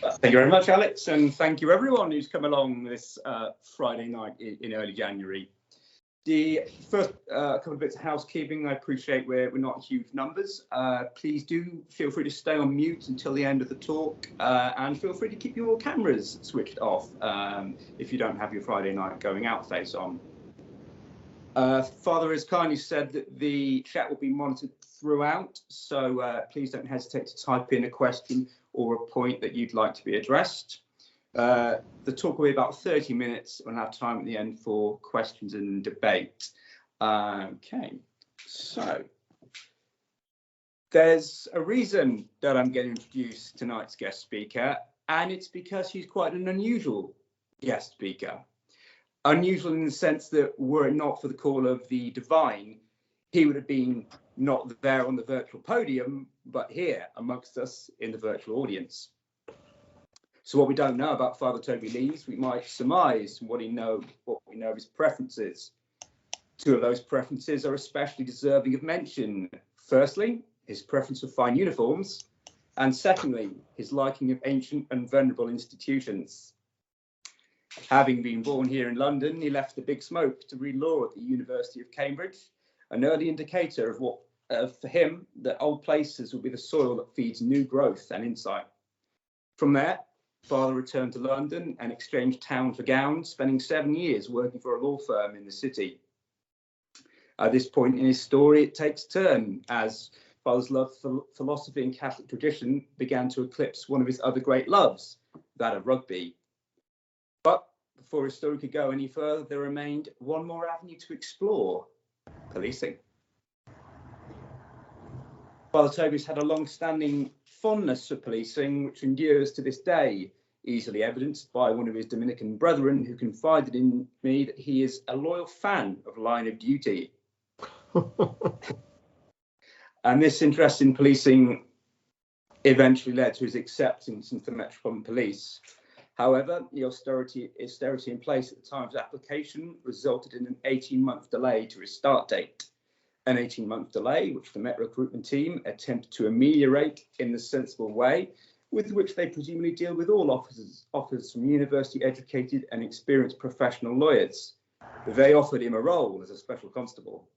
Thank you very much, Alex, and thank you everyone who's come along this Friday night in early January. The first couple of bits of housekeeping. I appreciate we're not huge numbers. Please do feel free to stay on mute until the end of the talk, and feel free to keep your cameras switched off if you don't have your Friday night going out face on. Father has kindly said that the chat will be monitored throughout, so please don't hesitate to type in a question or a point that you'd like to be addressed. The talk will be about 30 minutes. We'll have time at the end for questions and debate. Okay, so there's a reason that I'm going to introduce tonight's guest speaker, and it's because he's quite an unusual guest speaker. Unusual in the sense that were it not for the call of the divine, he would have been not there on the virtual podium, but here amongst us in the virtual audience. So what we don't know about Father Toby Lees, we might surmise what we know of his preferences. Two of those preferences are especially deserving of mention. Firstly, his preference for fine uniforms, and secondly, his liking of ancient and venerable institutions. Having been born here in London, he left the big smoke to read law at the University of Cambridge, an early indicator of what, for him, that old places will be the soil that feeds new growth and insight. From there, Father returned to London and exchanged town for gown, spending 7 years working for a law firm in the city. At this point in his story, it takes a turn as Father's love for philosophy and Catholic tradition began to eclipse one of his other great loves, that of rugby. But before his story could go any further, there remained one more avenue to explore: policing. Father Toby's had a long-standing fondness for policing, which endures to this day, easily evidenced by one of his Dominican brethren who confided in me that he is a loyal fan of Line of Duty. And this interest in policing eventually led to his acceptance into the Metropolitan Police. However, the austerity in place at the time of his application resulted in an 18-month delay to his start date. An 18-month delay, which the Met recruitment team attempted to ameliorate in the sensible way with which they presumably deal with all officers from university-educated and experienced professional lawyers. They offered him a role as a special constable.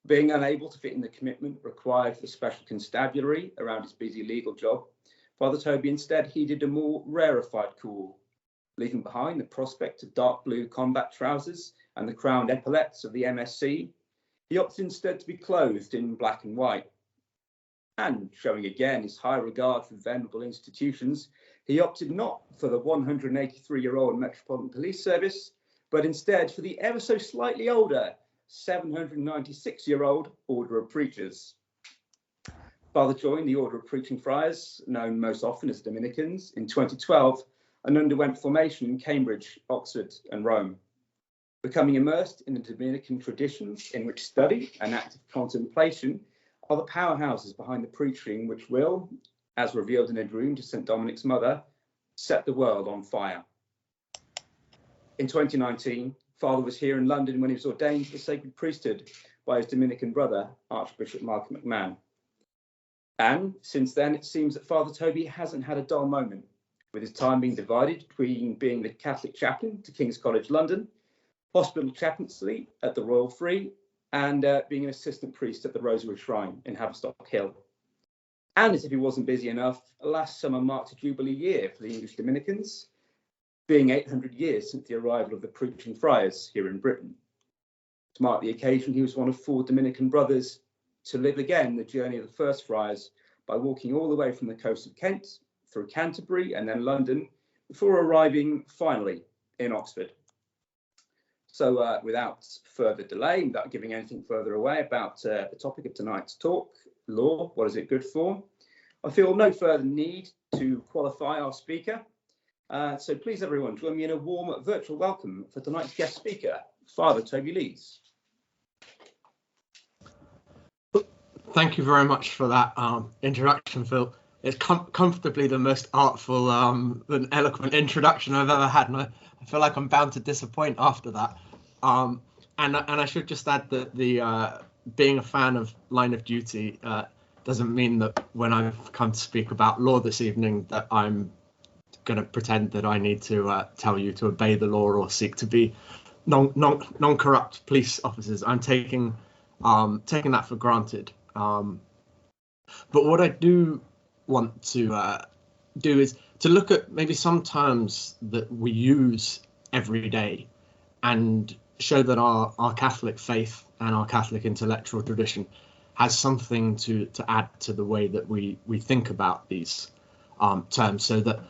Being unable to fit in the commitment required for the special constabulary around his busy legal job, Father Toby instead heeded a more rarefied call, leaving behind the prospect of dark blue combat trousers and the crowned epaulets of the MSc. He opted instead to be clothed in black and white. And showing again his high regard for venerable institutions, he opted not for the 183-year-old Metropolitan Police Service, but instead for the ever so slightly older 796-year-old Order of Preachers. Father joined the Order of Preaching Friars, known most often as Dominicans, in 2012 and underwent formation in Cambridge, Oxford and Rome. Becoming immersed in the Dominican traditions in which study and active contemplation are the powerhouses behind the preaching which will, as revealed in a dream to St. Dominic's mother, set the world on fire. In 2019, Father was here in London when he was ordained to the sacred priesthood by his Dominican brother, Archbishop Malcolm McMahon. And since then, it seems that Father Toby hasn't had a dull moment, with his time being divided between being the Catholic chaplain to King's College London, hospital chaplaincy at the Royal Free, and being an assistant priest at the Rosary Shrine in Haverstock Hill. And as if he wasn't busy enough, last summer marked a Jubilee year for the English Dominicans, being 800 years since the arrival of the Preaching Friars here in Britain. To mark the occasion, he was one of 4 Dominican brothers to live again the journey of the first friars by walking all the way from the coast of Kent through Canterbury and then London before arriving finally in Oxford. So without further delay, without giving anything further away about the topic of tonight's talk, law, what is it good for? I feel no further need to qualify our speaker. So please everyone join me in a warm virtual welcome for tonight's guest speaker, Father Toby Lees. Thank you very much for that introduction, Phil. It's comfortably the most artful and eloquent introduction I've ever had, and I feel like I'm bound to disappoint after that. And I should just add that the being a fan of Line of Duty doesn't mean that when I've come to speak about law this evening that I'm going to pretend that I need to tell you to obey the law or seek to be non-corrupt police officers. I'm taking that for granted. But what I do want to do is to look at maybe some terms that we use every day and show that our Catholic faith and our Catholic intellectual tradition has something to add to the way that we think about these terms, so that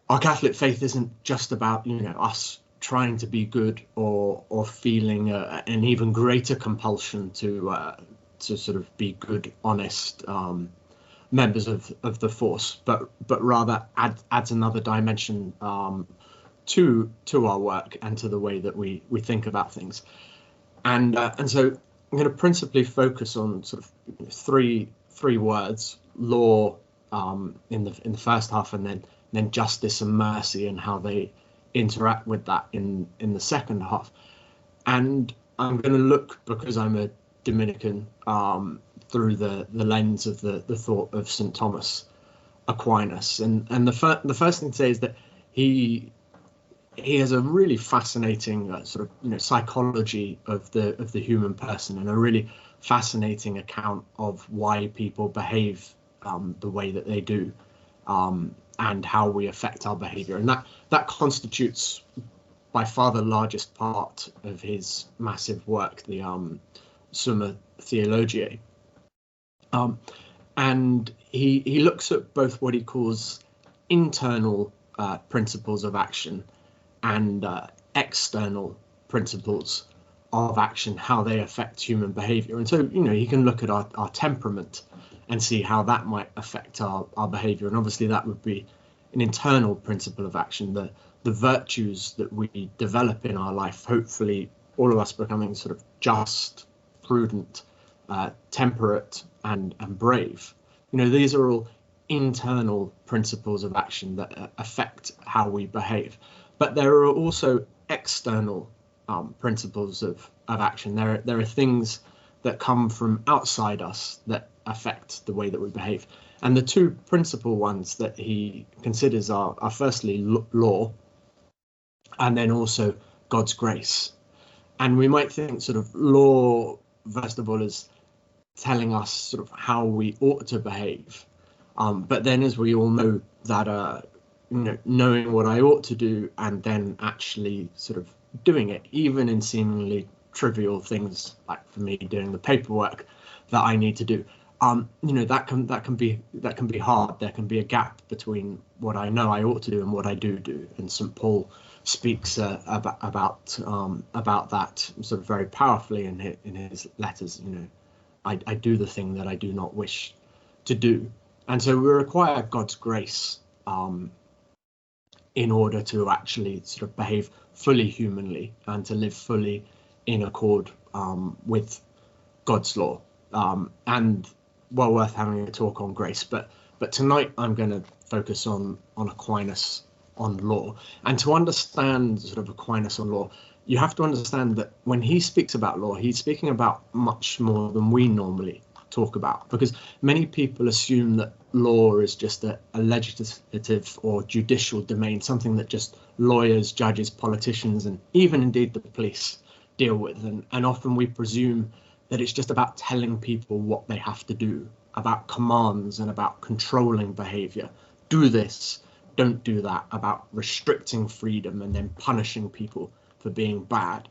our Catholic faith isn't just about, you know, us trying to be good or feeling an even greater compulsion to sort of be good, honest members of the force, but rather adds another dimension to our work and to the way that we think about things. And so I'm going to principally focus on sort of three words: law in the first half, and then justice and mercy, and how they interact with that in the second half. And I'm going to look, because I'm a Dominican, through the lens of the thought of St. Thomas Aquinas. And the first thing to say is that he has a really fascinating sort of, you know, psychology of the human person, and a really fascinating account of why people behave the way that they do, and how we affect our behavior. And that constitutes by far the largest part of his massive work, the Summa Theologiae. And he looks at both what he calls internal principles of action and external principles of action, how they affect human behavior. And so, you know, he can look at our temperament and see how that might affect our behavior. And obviously that would be an internal principle of action, the virtues that we develop in our life, hopefully all of us becoming sort of just, prudent, temperate, and brave. You know, these are all internal principles of action that affect how we behave. But there are also external principles of action. There are things that come from outside us that affect the way that we behave. And the two principal ones that he considers are firstly law, and then also God's grace. And we might think sort of law, first of all, as telling us sort of how we ought to behave. But then, as we all know, that you know, knowing what I ought to do and then actually sort of doing it, even in seemingly trivial things, like for me doing the paperwork that I need to do, you know, that can be hard. There can be a gap between what I know I ought to do and what I do. And St. Paul speaks about that sort of very powerfully in his letters. You know, I do the thing that I do not wish to do. And so we require God's grace in order to actually sort of behave fully humanly and to live fully in accord with God's law. And well worth having a talk on grace. But tonight I'm going to focus on Aquinas on law. And to understand sort of Aquinas on law, you have to understand that when he speaks about law, he's speaking about much more than we normally talk about, because many people assume that law is just a legislative or judicial domain, something that just lawyers, judges, politicians, and even indeed the police deal with. And often we presume that it's just about telling people what they have to do, about commands and about controlling behavior. Do this, don't do that, about restricting freedom and then punishing people for being bad.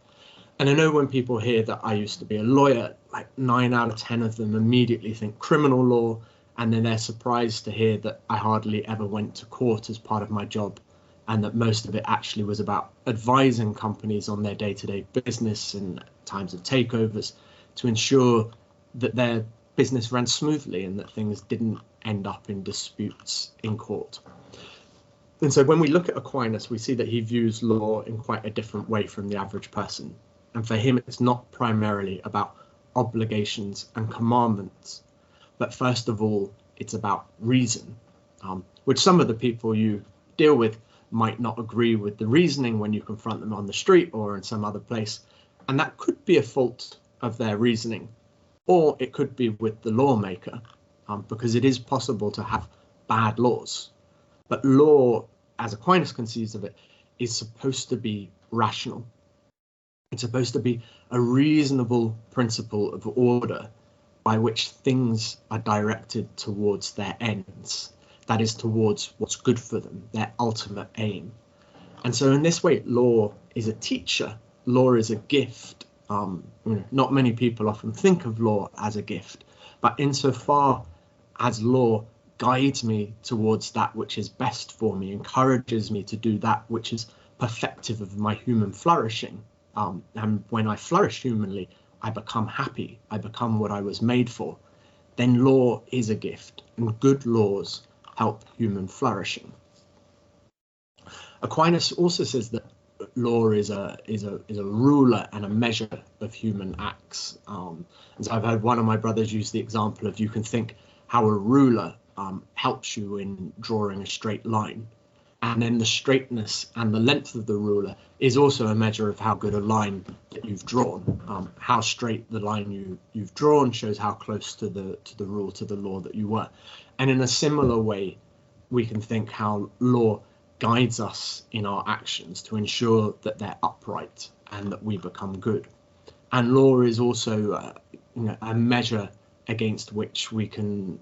And I know when people hear that I used to be a lawyer, like 9 out of 10 of them immediately think criminal law, and then they're surprised to hear that I hardly ever went to court as part of my job, and that most of it actually was about advising companies on their day-to-day business and times of takeovers to ensure that their business ran smoothly and that things didn't end up in disputes in court. And so when we look at Aquinas, we see that he views law in quite a different way from the average person. And for him, it's not primarily about obligations and commandments, but first of all, it's about reason, which some of the people you deal with might not agree with the reasoning when you confront them on the street or in some other place. And that could be a fault of their reasoning, or it could be with the lawmaker. because it is possible to have bad laws. But law, as Aquinas conceives of it, is supposed to be rational. It's supposed to be a reasonable principle of order by which things are directed towards their ends, that is, towards what's good for them, their ultimate aim. And so in this way, law is a teacher. Law is a gift. Not many people often think of law as a gift, but insofar as law guides me towards that which is best for me, encourages me to do that which is perfective of my human flourishing. And when I flourish humanly, I become happy, I become what I was made for. Then law is a gift, and good laws help human flourishing. Aquinas also says that law is a ruler and a measure of human acts. And so I've heard one of my brothers use the example of, you can think how a ruler helps you in drawing a straight line. And then the straightness and the length of the ruler is also a measure of how good a line that you've drawn. How straight the line you've drawn shows how close to the rule, to the law that you were. And in a similar way, we can think how law guides us in our actions to ensure that they're upright and that we become good. And law is also a measure against which we can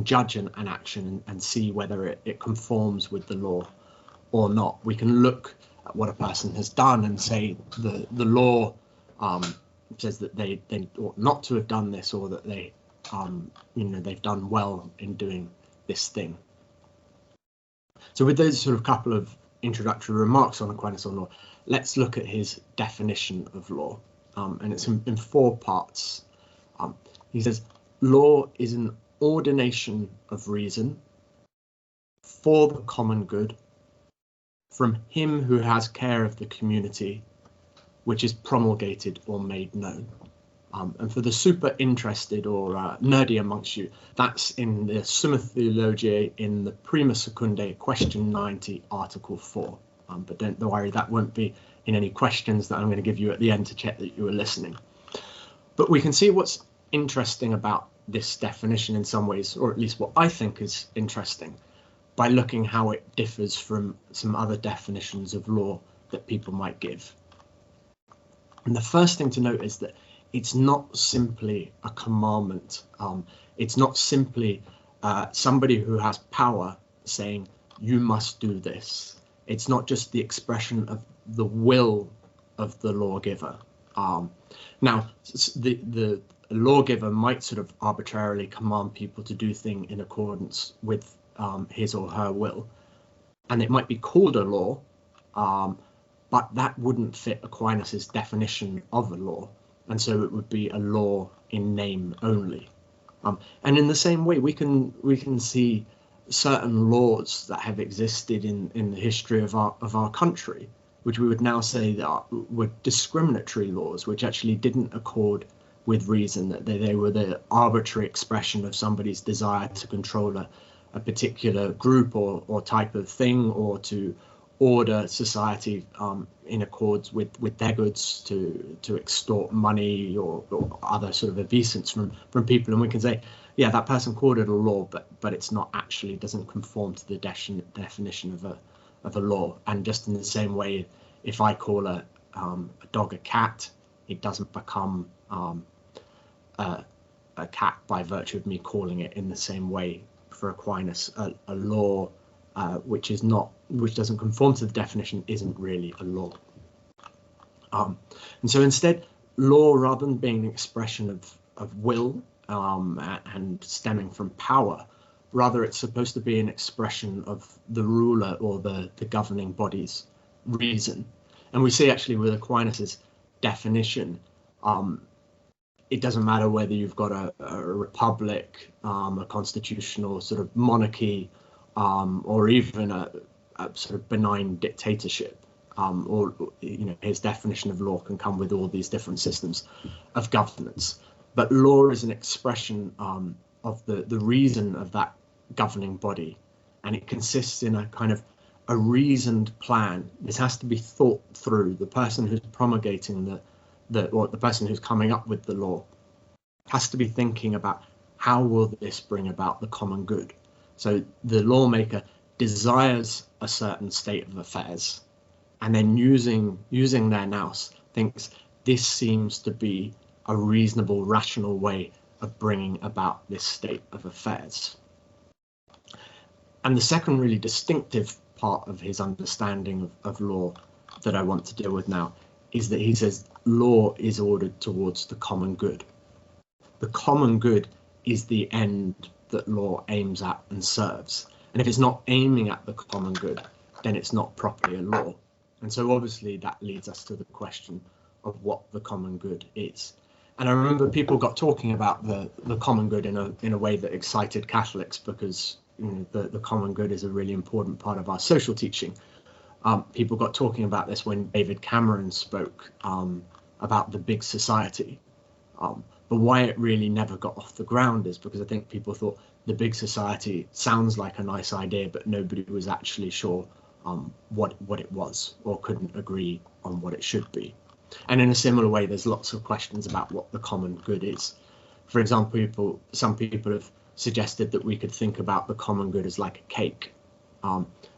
judge an action and see whether it conforms with the law or not. We can look at what a person has done and say the law says that they ought not to have done this, or that they've done well in doing this thing. So with those sort of couple of introductory remarks on Aquinas on law, let's look at his definition of law, and it's in 4 parts. He says, law is an ordination of reason for the common good from him who has care of the community, which is promulgated or made known. And for the super interested or nerdy amongst you, that's in the Summa Theologiae in the Prima Secundae, question 90, article 4. But don't worry, that won't be in any questions that I'm going to give you at the end to check that you were listening. But we can see what's interesting about this definition in some ways, or at least what I think is interesting, by looking how it differs from some other definitions of law that people might give. And the first thing to note is that it's not simply a commandment. It's not simply somebody who has power saying, you must do this. It's not just the expression of the will of the lawgiver. Now, the lawgiver might sort of arbitrarily command people to do things in accordance with his or her will, and it might be called a law, but that wouldn't fit Aquinas's definition of a law. And so it would be a law in name only. And in the same way, we can see certain laws that have existed in the history of our country, which we would now say that were discriminatory laws, which actually didn't accord with reason, that they were the arbitrary expression of somebody's desire to control a particular group or type of thing, or to order society in accords with their goods, to extort money or other sort of obeisance from people. And we can say, yeah, that person called it a law, but it's not actually, doesn't conform to the definition of a law. And just in the same way, if I call a dog a cat, it doesn't become a cat by virtue of me calling it. In the same way, for Aquinas, a law which doesn't conform to the definition isn't really a law. And so instead, law, rather than being an expression of will and stemming from power, rather it's supposed to be an expression of the ruler or the governing body's reason. And we see actually with Aquinas's definition, it doesn't matter whether you've got a republic, a constitutional sort of monarchy, or even a sort of benign dictatorship, or his definition of law can come with all these different systems of governance. But law is an expression of the reason of that governing body, and it consists in a kind of a reasoned plan. This has to be thought through. The person who's promulgating or the person who's coming up with the law has to be thinking about how will this bring about the common good? So the lawmaker desires a certain state of affairs, and then using their nous thinks this seems to be a reasonable, rational way of bringing about this state of affairs. And the second really distinctive part of his understanding of law that I want to deal with now is that he says law is ordered towards the common good. The common good is the end that law aims at and serves. And if it's not aiming at the common good, then it's not properly a law. And so obviously that leads us to the question of what the common good is. And I remember people got talking about the common good in a way that excited Catholics, because the common good is a really important part of our social teaching. People got talking about this when David Cameron spoke about the big society. But why it really never got off the ground is because I think people thought the big society sounds like a nice idea, but nobody was actually sure what it was, or couldn't agree on what it should be. And in a similar way, there's lots of questions about what the common good is. For example, some people have suggested that we could think about the common good as like a cake,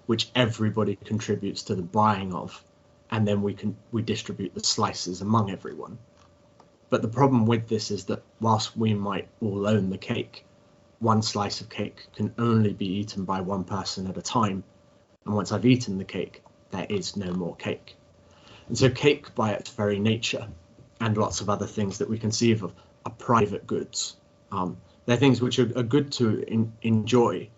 which everybody contributes to the buying of, and then we distribute the slices among everyone. But the problem with this is that whilst we might all own the cake, one slice of cake can only be eaten by one person at a time. And once I've eaten the cake, there is no more cake. And so cake by its very nature, and lots of other things that we conceive of, are private goods. They're things which are good to enjoy,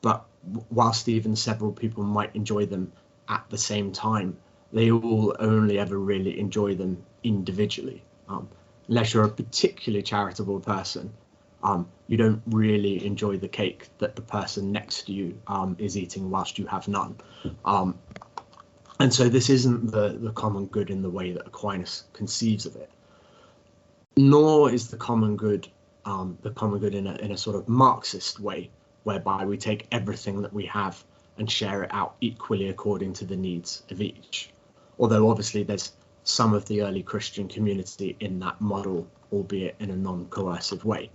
but whilst even several people might enjoy them at the same time, they all only ever really enjoy them individually. Unless you're a particularly charitable person, you don't really enjoy the cake that the person next to you is eating whilst you have none. And so this isn't the common good in the way that Aquinas conceives of it, nor is the common good in a sort of Marxist way, whereby we take everything that we have and share it out equally according to the needs of each. Although obviously there's some of the early Christian community in that model, albeit in a non-coercive way.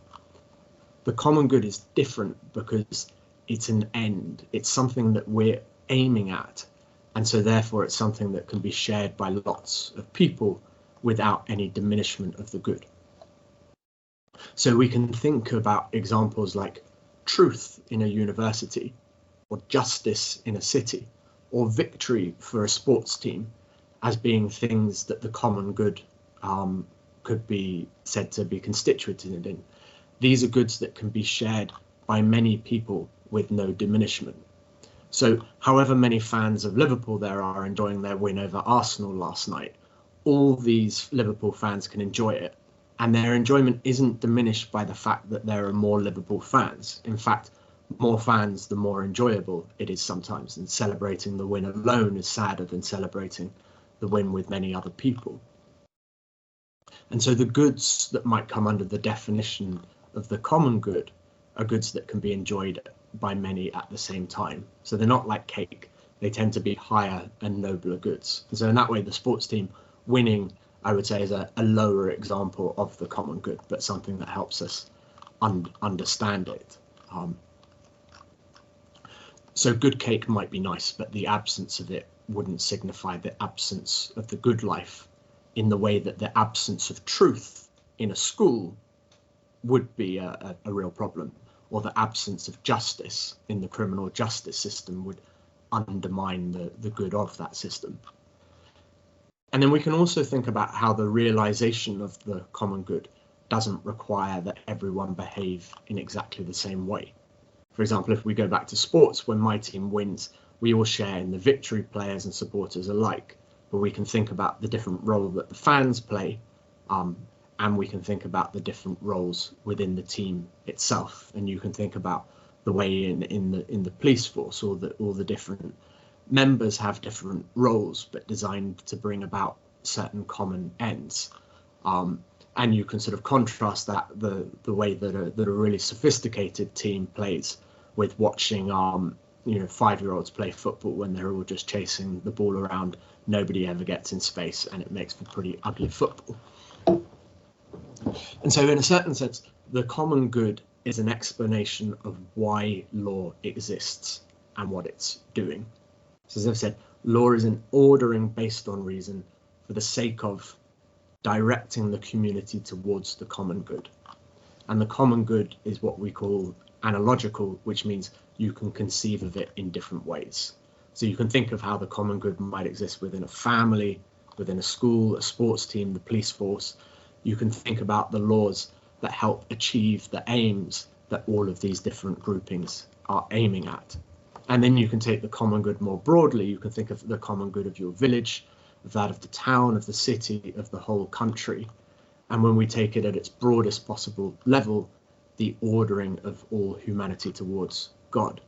The common good is different because it's an end. It's something that we're aiming at. And so therefore it's something that can be shared by lots of people without any diminishment of the good. So we can think about examples like truth in a university, or justice in a city, or victory for a sports team as being things that the common good could be said to be constituted in. These are goods that can be shared by many people with no diminishment. So however many fans of Liverpool there are enjoying their win over Arsenal last night, all these Liverpool fans can enjoy it. And their enjoyment isn't diminished by the fact that there are more Liverpool fans. In fact, more fans, the more enjoyable it is sometimes. And celebrating the win alone is sadder than celebrating the win with many other people. And so the goods that might come under the definition of the common good are goods that can be enjoyed by many at the same time. So they're not like cake. They tend to be higher and nobler goods. And so in that way, the sports team winning, I would say, is a lower example of the common good, but something that helps us understand it. So good cake might be nice, but the absence of it wouldn't signify the absence of the good life in the way that the absence of truth in a school would be a real problem, or the absence of justice in the criminal justice system would undermine the good of that system. And then we can also think about how the realization of the common good doesn't require that everyone behave in exactly the same way. For example, if we go back to sports, when my team wins, we all share in the victory, players and supporters alike. But we can think about the different role that the fans play, and we can think about the different roles within the team itself. And you can think about the way in the police force, or all the different members have different roles, but designed to bring about certain common ends. And you can sort of contrast that the way that a really sophisticated team plays with watching 5-year-olds play football when they're all just chasing the ball around. Nobody ever gets in space, and it makes for pretty ugly football. And so in a certain sense, the common good is an explanation of why law exists and what it's doing. So as I've said, law is an ordering based on reason for the sake of directing the community towards the common good. And the common good is what we call analogical, which means you can conceive of it in different ways. So you can think of how the common good might exist within a family, within a school, a sports team, the police force. You can think about the laws that help achieve the aims that all of these different groupings are aiming at. And then you can take the common good more broadly. You can think of the common good of your village, of that of the town, of the city, of the whole country. And when we take it at its broadest possible level, the ordering of all humanity towards God.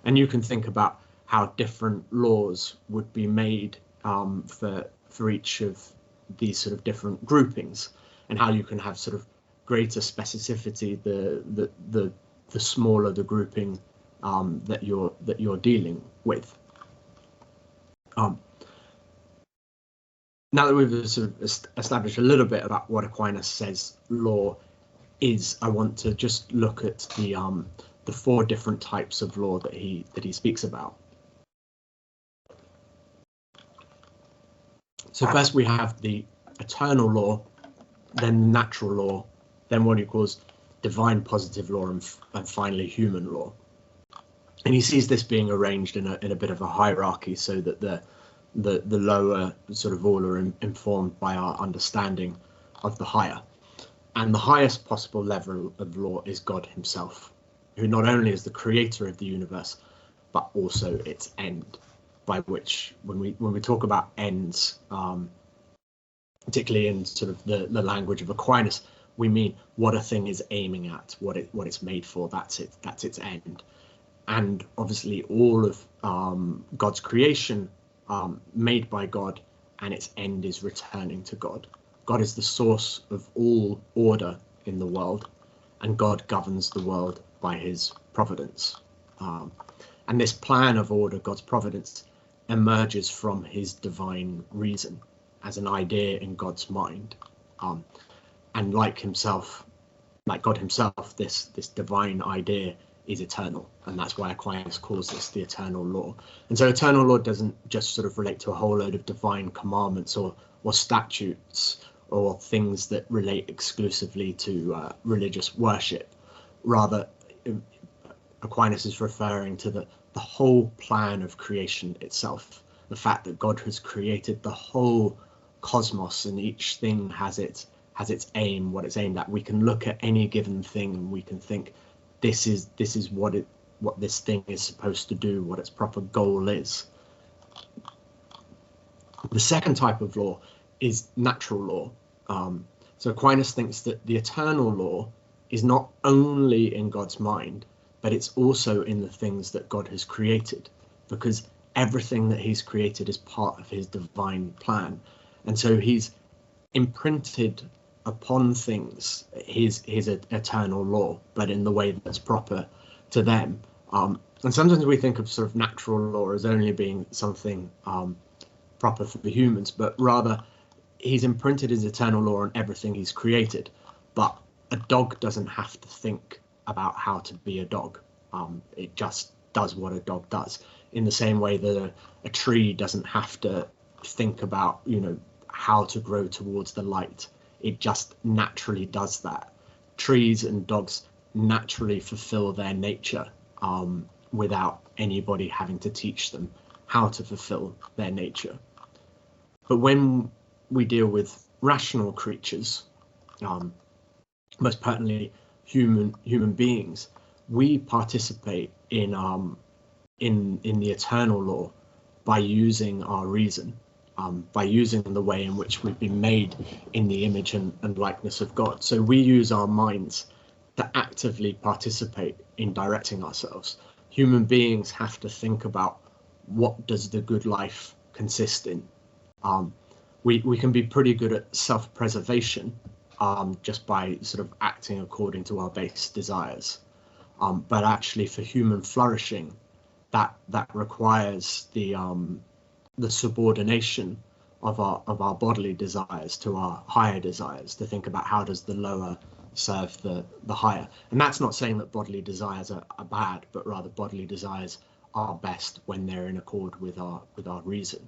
And you can think about how different laws would be made for each of these sort of different groupings, and how you can have sort of greater specificity the smaller the grouping that you're dealing with. Now that we've sort of established a little bit about what Aquinas says law is, I want to just look at the four different types of law that he speaks about. So first we have the eternal law, then natural law, then what he calls divine positive law, and finally human law. And he sees this being arranged in a bit of a hierarchy, so that the lower sort of all are informed by our understanding of the higher. And the highest possible level of law is God himself, who not only is the creator of the universe, but also its end, by which when we talk about ends, particularly in sort of the language of Aquinas, we mean what a thing is aiming at, what it's made for. That's its end. And obviously all of God's creation made by God, and its end is returning to God. God is the source of all order in the world, and God governs the world by his providence. And this plan of order, God's providence, emerges from his divine reason as an idea in God's mind. And like God himself, this divine idea is eternal, and that's why Aquinas calls this the eternal law. And so eternal law doesn't just sort of relate to a whole load of divine commandments or statutes or things that relate exclusively to religious worship. Rather, Aquinas is referring to the whole plan of creation itself, the fact that God has created the whole cosmos, and each thing has its aim, what it's aimed at. We can look at any given thing and we can think, this is what this thing is supposed to do, what its proper goal is. The second type of law is natural law. So Aquinas thinks that the eternal law is not only in God's mind, but it's also in the things that God has created, because everything that he's created is part of his divine plan. And so he's imprinted upon things his eternal law, but in the way that's proper to them. And sometimes we think of sort of natural law as only being something proper for the humans, but rather he's imprinted his eternal law on everything he's created. But a dog doesn't have to think about how to be a dog. It just does what a dog does. In the same way that a tree doesn't have to think about, how to grow towards the light. It just naturally does that. Trees and dogs naturally fulfill their nature without anybody having to teach them how to fulfill their nature. But when we deal with rational creatures, most pertinently human beings, we participate in the eternal law by using our reason, by using the way in which we've been made in the image and likeness of God. So we use our minds to actively participate in directing ourselves. Human beings have to think about, what does the good life consist in? We can be pretty good at self-preservation just by sort of acting according to our base desires. But actually for human flourishing, that requires the subordination of our bodily desires to our higher desires, to think about how does the lower serve the higher. And that's not saying that bodily desires are bad, but rather bodily desires are best when they're in accord with our reason.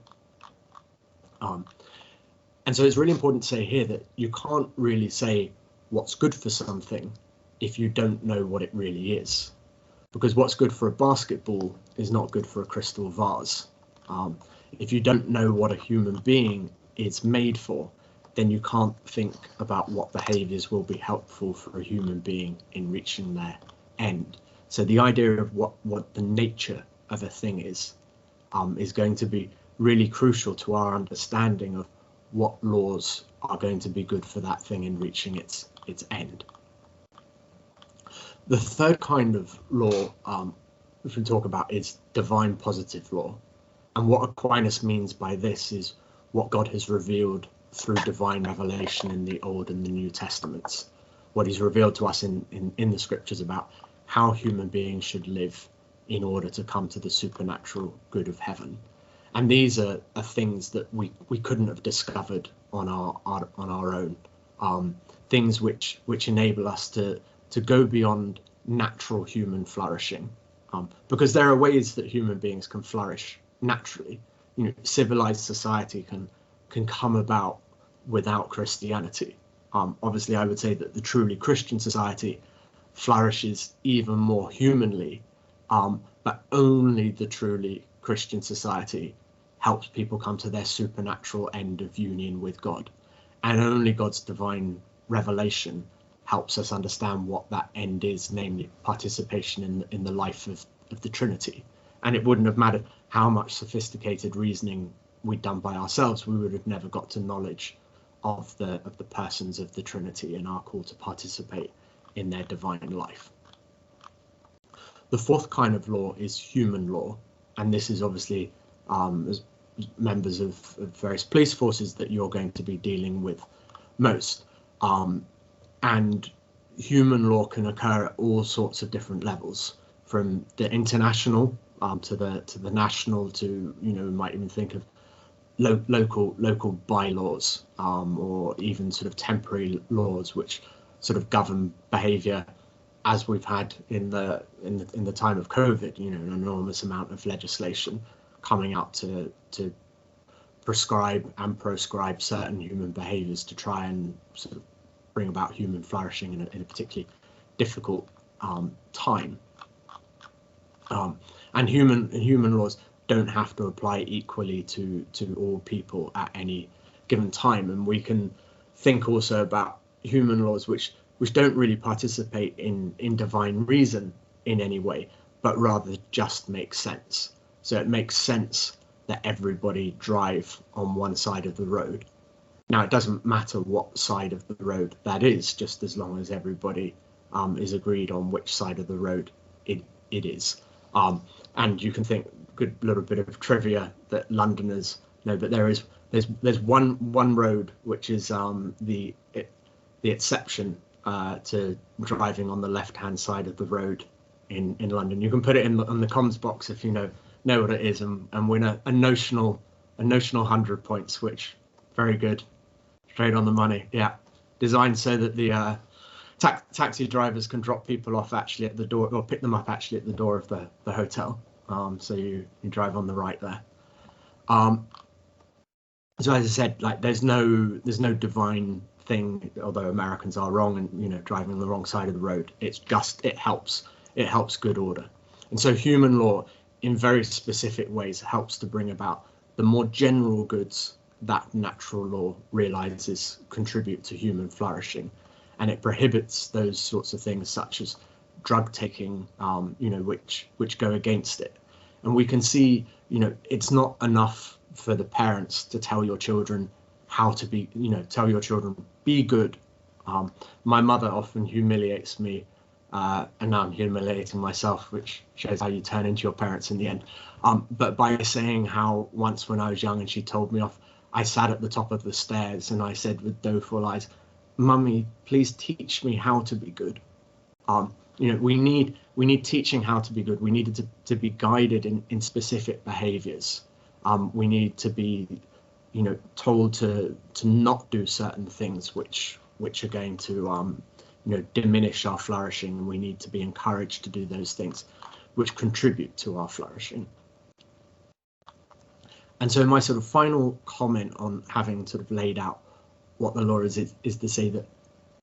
And so it's really important to say here that you can't really say what's good for something if you don't know what it really is. Because what's good for a basketball is not good for a crystal vase. If you don't know what a human being is made for, then you can't think about what behaviors will be helpful for a human being in reaching their end. So the idea of what the nature of a thing is going to be really crucial to our understanding of what laws are going to be good for that thing in reaching its end. The third kind of law which we talk about is divine positive law. And what Aquinas means by this is what God has revealed through divine revelation in the Old and the New Testaments, what he's revealed to us in the scriptures about how human beings should live in order to come to the supernatural good of heaven. And these are things that we couldn't have discovered on our own, things which enable us to go beyond natural human flourishing, because there are ways that human beings can flourish naturally. Civilized society can come about without Christianity. Obviously, I would say that the truly Christian society flourishes even more humanly, but only the truly Christian society helps people come to their supernatural end of union with God. And only God's divine revelation helps us understand what that end is, namely participation in the life of the Trinity. And it wouldn't have mattered how much sophisticated reasoning we'd done by ourselves, we would have never got to knowledge of the persons of the Trinity and our call to participate in their divine life. The fourth kind of law is human law, and this is obviously as members of various police forces that you're going to be dealing with most. And human law can occur at all sorts of different levels, from the international to the national, to we might even think of local bylaws, or even sort of temporary laws which sort of govern behaviour, as we've had in the time of COVID. An enormous amount of legislation coming out to prescribe and proscribe certain human behaviours to try and sort of bring about human flourishing in a particularly difficult time. And human laws don't have to apply equally to all people at any given time. And we can think also about human laws which don't really participate in divine reason in any way, but rather just make sense. So it makes sense that everybody drive on one side of the road. Now, it doesn't matter what side of the road that is, just as long as everybody is agreed on which side of the road it is. And you can think, good little bit of trivia that Londoners know, but there's one road which is the exception to driving on the left-hand side of the road in London. You can put it on the comms box if you know what it is, and win a notional 100 points, which very good, straight on the money. Yeah, designed so that the taxi drivers can drop people off actually at the door, or pick them up actually at the door of the hotel. So you drive on the right there. So as I said, like there's no divine thing, although Americans are wrong and driving on the wrong side of the road. It's just it helps good order. And so human law in very specific ways helps to bring about the more general goods that natural law realizes contribute to human flourishing, and it prohibits those sorts of things such as drug taking, which go against it. And we can see, it's not enough for the parents to tell your children how to be, tell your children be good. My mother often humiliates me, and now I'm humiliating myself, which shows how you turn into your parents in the end. But by saying how once when I was young and she told me off, I sat at the top of the stairs and I said with doleful eyes, "Mummy, please teach me how to be good." We need teaching how to be good. We need to be guided in specific behaviors. We need to be, told to not do certain things which are going to diminish our flourishing, and we need to be encouraged to do those things which contribute to our flourishing. And so my sort of final comment on having sort of laid out what the law is to say that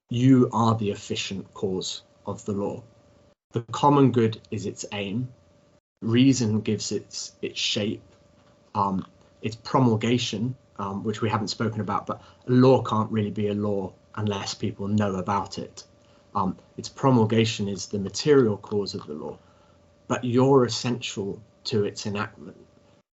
you are the efficient cause of the law. The common good is its aim. Reason gives its shape. Its promulgation, which we haven't spoken about, but a law can't really be a law unless people know about it. Its promulgation is the material cause of the law, but you're essential to its enactment.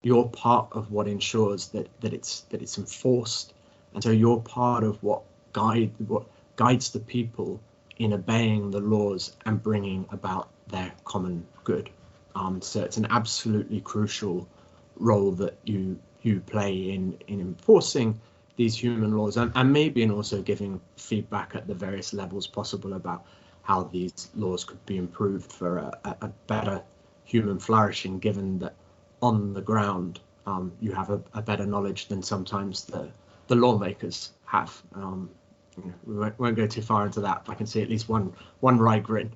You're part of what ensures that it's enforced, and so you're part of what guides the people in obeying the laws and bringing about their common good. So it's an absolutely crucial role that you play in enforcing these human laws, and maybe in also giving feedback at the various levels possible about how these laws could be improved for a better human flourishing, given that on the ground you have a better knowledge than sometimes the lawmakers have. We won't go too far into that, but I can see at least one wry grin.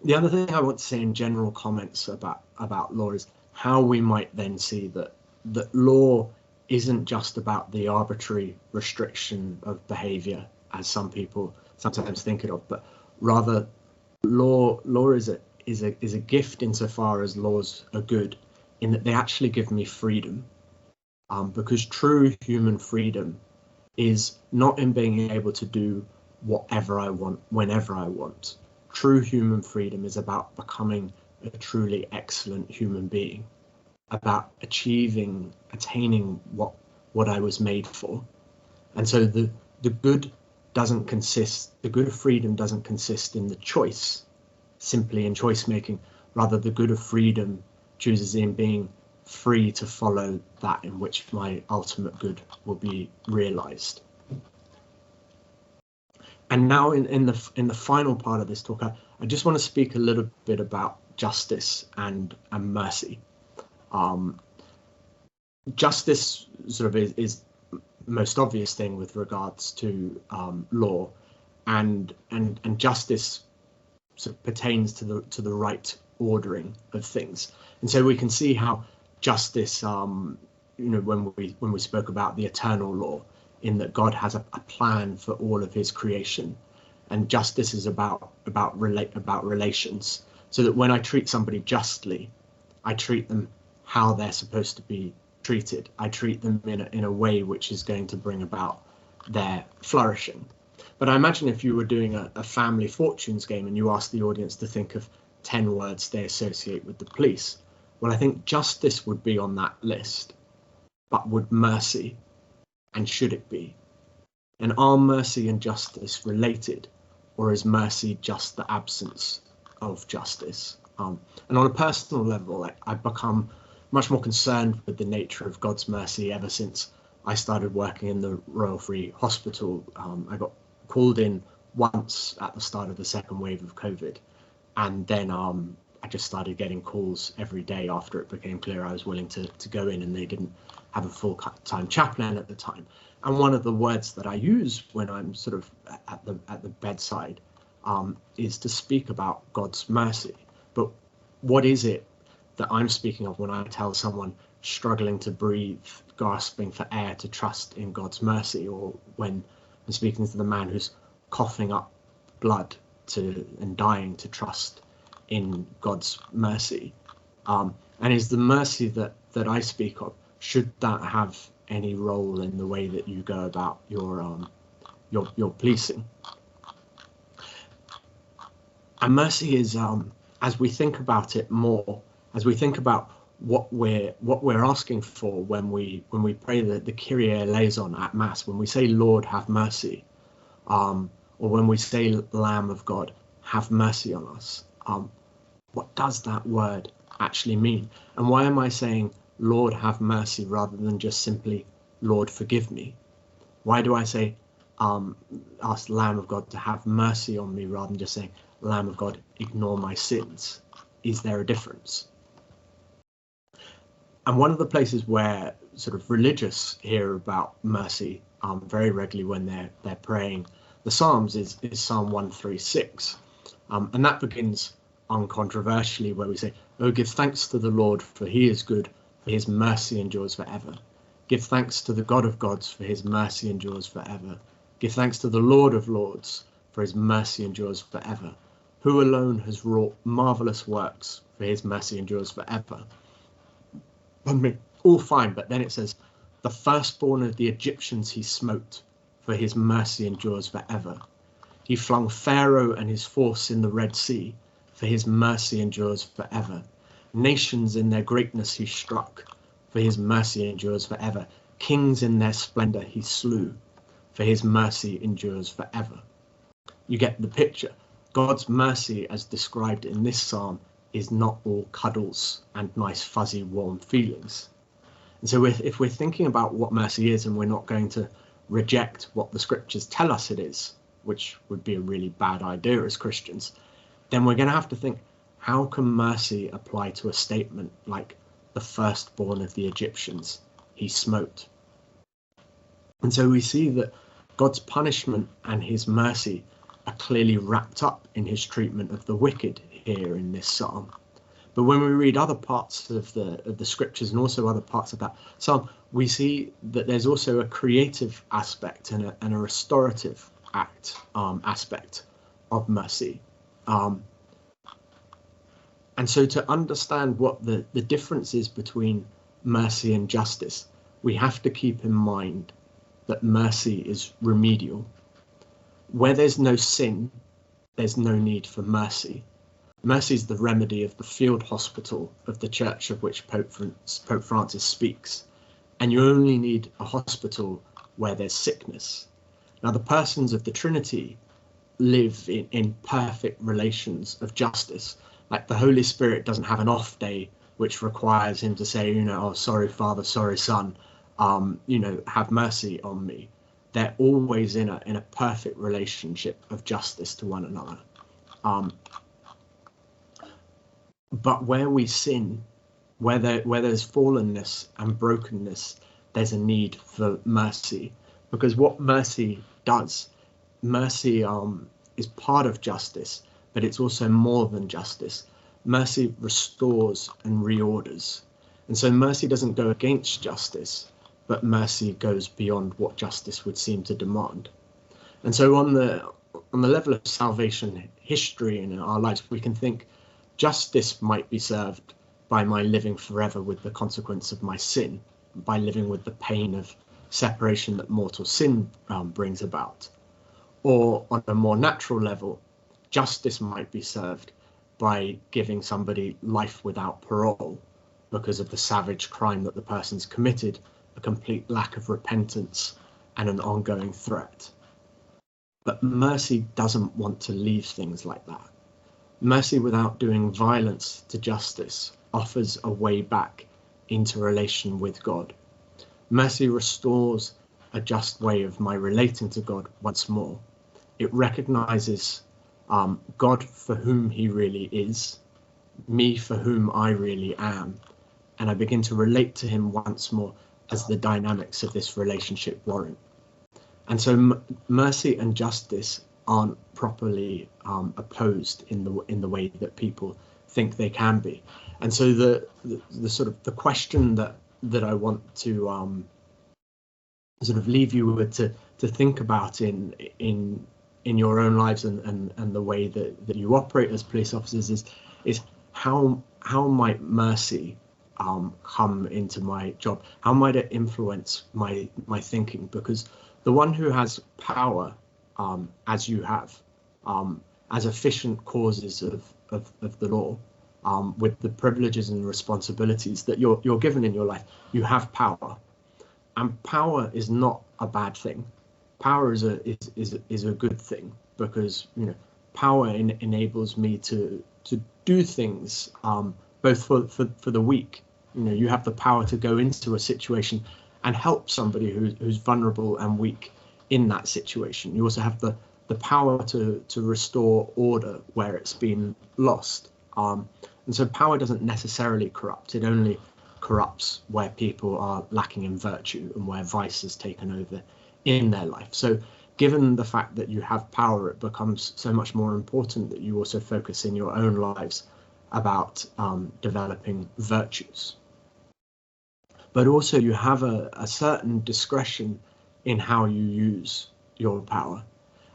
The other thing I want to say in general comments about law is how we might then see that law isn't just about the arbitrary restriction of behavior, as some people sometimes think it of, but rather law is a gift insofar as laws are good, in that they actually give me freedom. Because true human freedom is not in being able to do whatever I want, whenever I want. True human freedom is about becoming a truly excellent human being, about attaining what I was made for. And so the good of freedom doesn't consist in the choice, simply in choice making. Rather, the good of freedom chooses in being free to follow that in which my ultimate good will be realized. And now in the final part of this talk, I just want to speak a little bit about justice and mercy. Justice sort of is most obvious thing with regards to law, and justice sort of pertains to the right ordering of things. And so we can see how justice, when we spoke about the eternal law, in that God has a plan for all of his creation, and justice is about relations. So that when I treat somebody justly, I treat them how they're supposed to be treated. I treat them in a way which is going to bring about their flourishing. But I imagine if you were doing a family fortunes game and you asked the audience to think of 10 words they associate with the police, well, I think justice would be on that list, but would mercy, and should it be? And are mercy and justice related, or is mercy just the absence of justice? And on a personal level, I've become much more concerned with the nature of God's mercy ever since I started working in the Royal Free Hospital. I got called in once at the start of the second wave of COVID, and then I just started getting calls every day after it became clear I was willing to go in, and they didn't have a full-time chaplain at the time. And one of the words that I use when I'm sort of at the bedside is to speak about God's mercy. But what is it that I'm speaking of when I tell someone struggling to breathe, gasping for air, to trust in God's mercy, or when I'm speaking to the man who's coughing up blood and dying to trust in God's mercy? And is the mercy that I speak of, should that have any role in the way that you go about your policing? And mercy is, as we think about it more, as we think about what we're asking for when we pray the Kyrie eleison at Mass, when we say Lord have mercy, or when we say Lamb of God have mercy on us, what does that word actually mean? And why am I saying Lord have mercy rather than just simply Lord forgive me? Why do I say ask Lamb of God to have mercy on me rather than just saying Lamb of God ignore my sins? Is there a difference? And one of the places where sort of religious hear about mercy very regularly when they're praying the Psalms is Psalm 136. And that begins uncontroversially, where we say, "Oh, give thanks to the Lord, for he is good, for his mercy endures forever. Give thanks to the God of gods, for his mercy endures forever. Give thanks to the Lord of lords, for his mercy endures forever. Who alone has wrought marvelous works, for his mercy endures forever." I mean, all fine, but then it says, "The firstborn of the Egyptians he smote, for his mercy endures forever. He flung Pharaoh and his force in the Red Sea, for his mercy endures forever. Nations in their greatness he struck, for his mercy endures forever. Kings in their splendor he slew, for his mercy endures forever." You get the picture. God's mercy, as described in this psalm, is not all cuddles and nice fuzzy warm feelings. And so if we're thinking about what mercy is, and we're not going to reject what the scriptures tell us it is, which would be a really bad idea as Christians, then we're going to have to think, how can mercy apply to a statement like "the firstborn of the Egyptians he smote"? And so we see that God's punishment and his mercy are clearly wrapped up in his treatment of the wicked here in this psalm. But when we read other parts of the scriptures and also other parts of that psalm, we see that there's also a creative aspect and a restorative aspect of mercy. And so to understand what the difference is between mercy and justice, we have to keep in mind that mercy is remedial. Where there's no sin, there's no need for mercy. Mercy is the remedy of the field hospital of the church of which Pope Francis speaks. And you only need a hospital where there's sickness. Now, the persons of the Trinity live in perfect relations of justice. Like the Holy Spirit doesn't have an off day which requires him to say, "Oh, sorry, Father, sorry, Son, have mercy on me." They're always in a perfect relationship of justice to one another. But where we sin, where there's fallenness and brokenness, there's a need for mercy. Because what mercy does, mercy is part of justice, but it's also more than justice. Mercy restores and reorders. And so mercy doesn't go against justice, but mercy goes beyond what justice would seem to demand. And so on the level of salvation history in our lives, we can think justice might be served by my living forever with the consequence of my sin, by living with the pain of separation that mortal sin brings about. Or on a more natural level, justice might be served by giving somebody life without parole because of the savage crime that the person's committed, a complete lack of repentance, and an ongoing threat. But mercy doesn't want to leave things like that. Mercy, without doing violence to justice, offers a way back into relation with God. Mercy restores a just way of my relating to God once more. It recognizes God for whom he really is, me for whom I really am, and I begin to relate to him once more as the dynamics of this relationship warrant. And so mercy and justice aren't properly opposed in the way that people think they can be. And so the sort of the question that I want to sort of leave you with to think about in your own lives and the way that you operate as police officers is how might mercy come into my job? How might it influence my thinking? Because the one who has power, as you have, as efficient causes of the law, with the privileges and responsibilities that you're given in your life, you have power, and power is not a bad thing. Power is a good thing, because power enables me to do things both for the weak. You have the power to go into a situation and help somebody who's vulnerable and weak in that situation. You also have the power to restore order where it's been lost. And so power doesn't necessarily corrupt. It only corrupts where people are lacking in virtue and where vice has taken over in their life. So given the fact that you have power, it becomes so much more important that you also focus in your own lives about developing virtues. But also you have a certain discretion in how you use your power.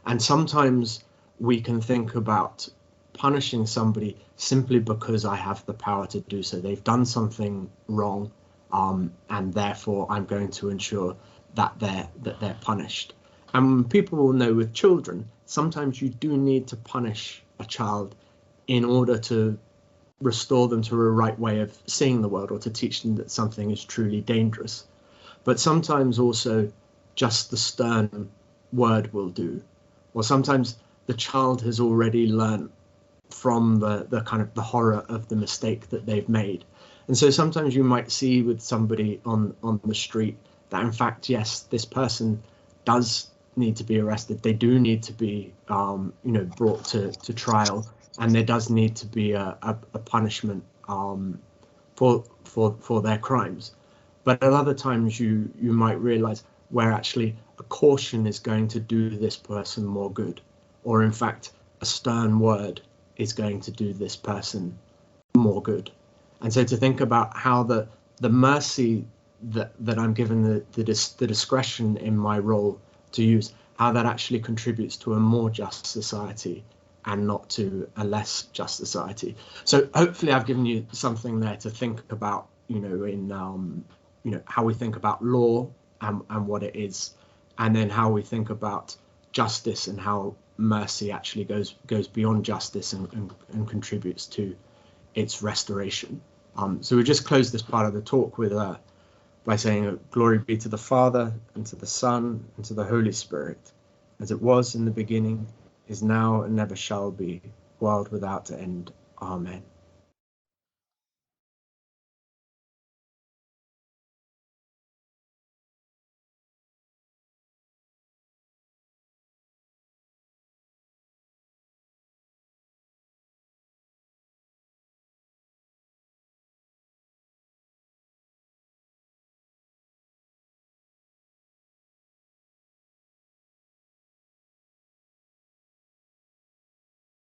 And sometimes we can think about punishing somebody simply because I have the power to do so. They've done something wrong, and therefore I'm going to ensure that they're punished. And people will know with children, sometimes you do need to punish a child in order to restore them to a right way of seeing the world, or to teach them that something is truly dangerous. But sometimes also just the stern word will do. Or sometimes the child has already learned from the kind of the horror of the mistake that they've made. And so sometimes you might see with somebody on the street that in fact, yes, this person does need to be arrested. They do need to be, brought to trial, and there does need to be a punishment for their crimes. But at other times you might realize where actually a caution is going to do this person more good, or in fact a stern word is going to do this person more good. And so to think about how the mercy that I'm given, the discretion in my role to use, how that actually contributes to a more just society and not to a less just society. So hopefully I've given you something there to think about, in how we think about law and what it is, and then how we think about justice and how mercy actually goes beyond justice and contributes to its restoration. So we just close this part of the talk with by saying, glory be to the Father, and to the Son, and to the Holy Spirit, as it was in the beginning, is now, and never shall be, world without end. Amen.